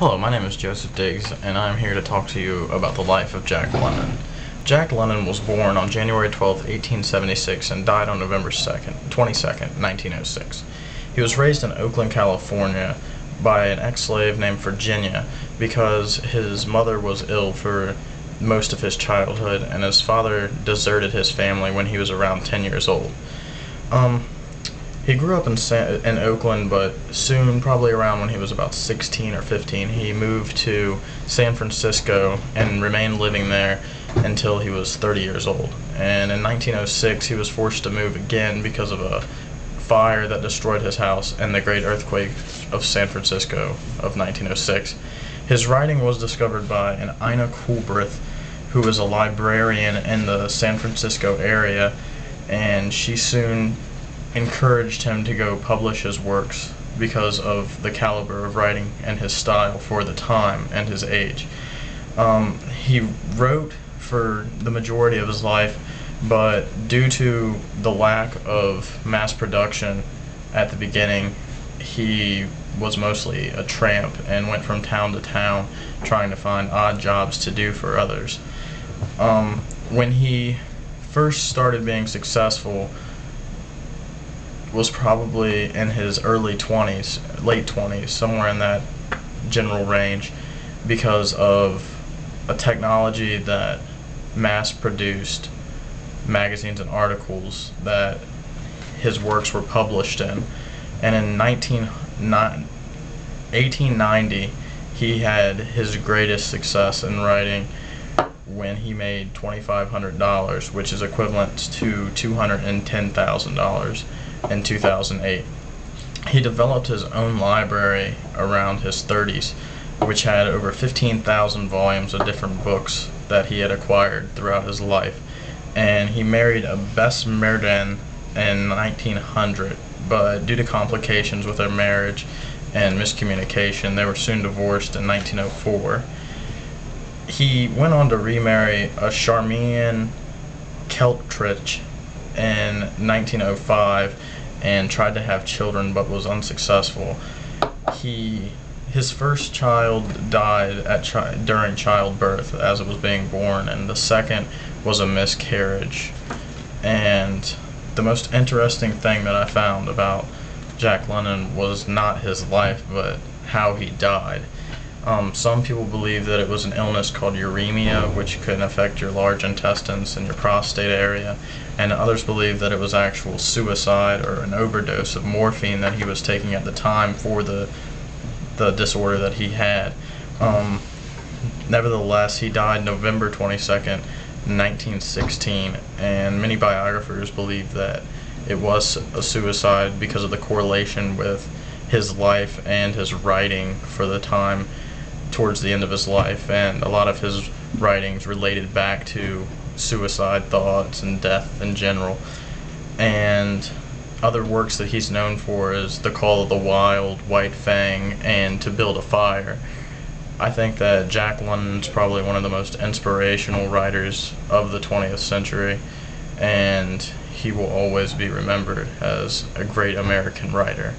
Hello, my name is Joseph Diggs, and I'm here to talk to you about the life of Jack London. Jack London was born on January 12, 1876, and died on November 22nd, 1906. He was raised in Oakland, California, by an ex-slave named Virginia because his mother was ill for most of his childhood, and his father deserted his family when he was around 10 years old. He grew up in Oakland, but soon, probably around when he was about 16 or 15, he moved to San Francisco and remained living there until he was 30 years old. And in 1906, he was forced to move again because of a fire that destroyed his house and the Great Earthquake of San Francisco of 1906. His writing was discovered by an Ina Coolbrith, who was a librarian in the San Francisco area, and she soon encouraged him to go publish his works because of the caliber of writing and his style for the time and his age. He wrote for the majority of his life, but due to the lack of mass production at the beginning, he was mostly a tramp and went from town to town trying to find odd jobs to do for others. When he first started being successful was probably in his early 20s, late 20s, somewhere in that general range, because of a technology that mass-produced magazines and articles that his works were published in. And in 1890, he had his greatest success in writing when he made $2,500, which is equivalent to $210,000 in 2008. He developed his own library around his 30s, which had over 15,000 volumes of different books that he had acquired throughout his life. And he married a Bess Merden in 1900, but due to complications with their marriage and miscommunication, they were soon divorced in 1904. He went on to remarry a Charmian Keltrich in 1905 and tried to have children but was unsuccessful. His first child died during childbirth as it was being born, and the second was a miscarriage. And the most interesting thing that I found about Jack London was not his life but how he died. Some people believe that it was an illness called uremia, which can affect your large intestines and your prostate area, and others believe that it was actual suicide or an overdose of morphine that he was taking at the time for the disorder that he had. Nevertheless, he died November 22nd, 1916, and many biographers believe that it was a suicide because of the correlation with his life and his writing for the time towards the end of his life, and a lot of his writings related back to suicide thoughts and death in general. And other works that he's known for is The Call of the Wild, White Fang, and To Build a Fire. I think that Jack London's probably one of the most inspirational writers of the 20th century, and he will always be remembered as a great American writer.